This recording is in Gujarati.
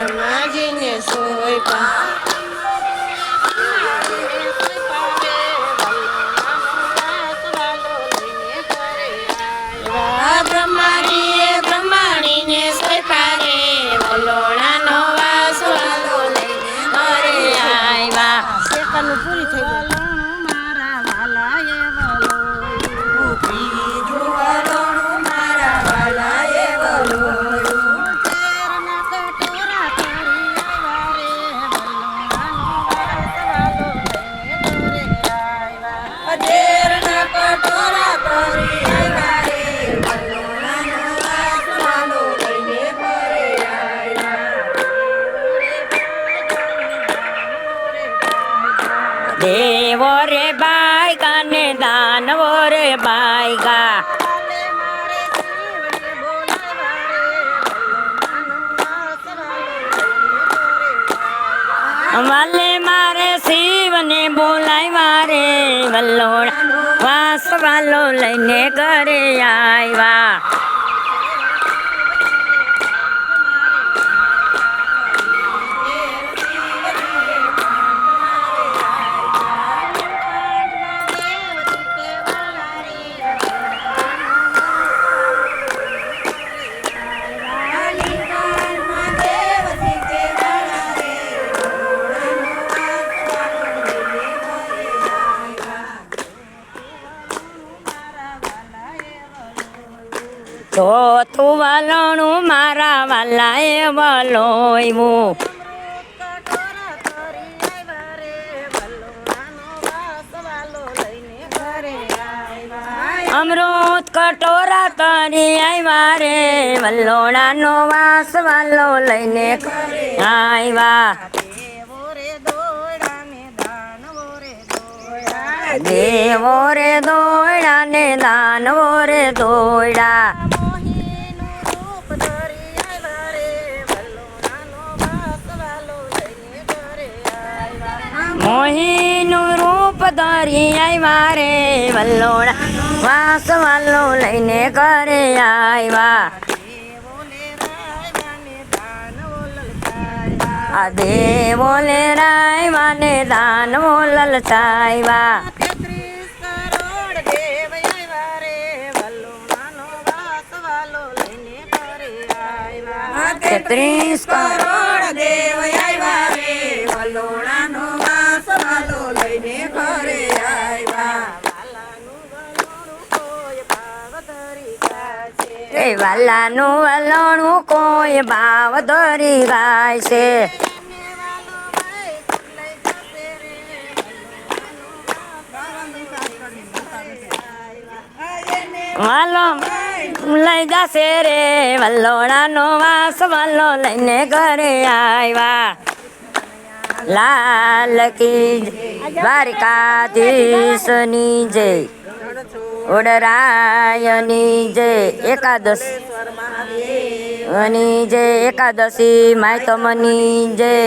માજીને સોયપા બ્રહ્માણીએ બ્રહ્માણીને સોયપા રે વલોણાનો વાસવાલો લઈને ઘરે આવ્યા. સેકન્ડ પૂરી થઈ ગઈ. મારા વાલાએ દેવો રે બાયગા ને દાનવો રે બાયગા વાલે મારે શિવને બોલાવ્યા રે વલ્લોણા વાસવાલો લઈને ઘરે આવ્યા. તો તું વલોણું મારા વાલાએ વલોવ્યું. અમૃત કટોરા તરી આવ્યા રે વલ્લોણાનો વાસવાલો લઈને આવ્યા. દેવો રે દોયડા ને દાનવો રે દોયડા મોહીનું રૂપ ધરી આવ્યા રે વલ્લોણા વાસવાલો લઈને ઘરે આવ્યા. આ દેવો લે રાયવા ને દાનવો લલચાવ્યા. 30 કરોડ દેવ આવ્યા રે વલોણાનો વાસવાલો લઈને ઘરે આવ્યા. એ વાલાનું વલોણું કોઈ ભાવ ધરી ગાય છે. વાલો લઈ જશે રે વલ્લોણાનો વાસવાલો લઈને ઘરે આવ્યા. લાલ કી દ્વારિકાધીશની જય ઓડરાયની જય એકાદશી જય એકાદશી માયતમની જય.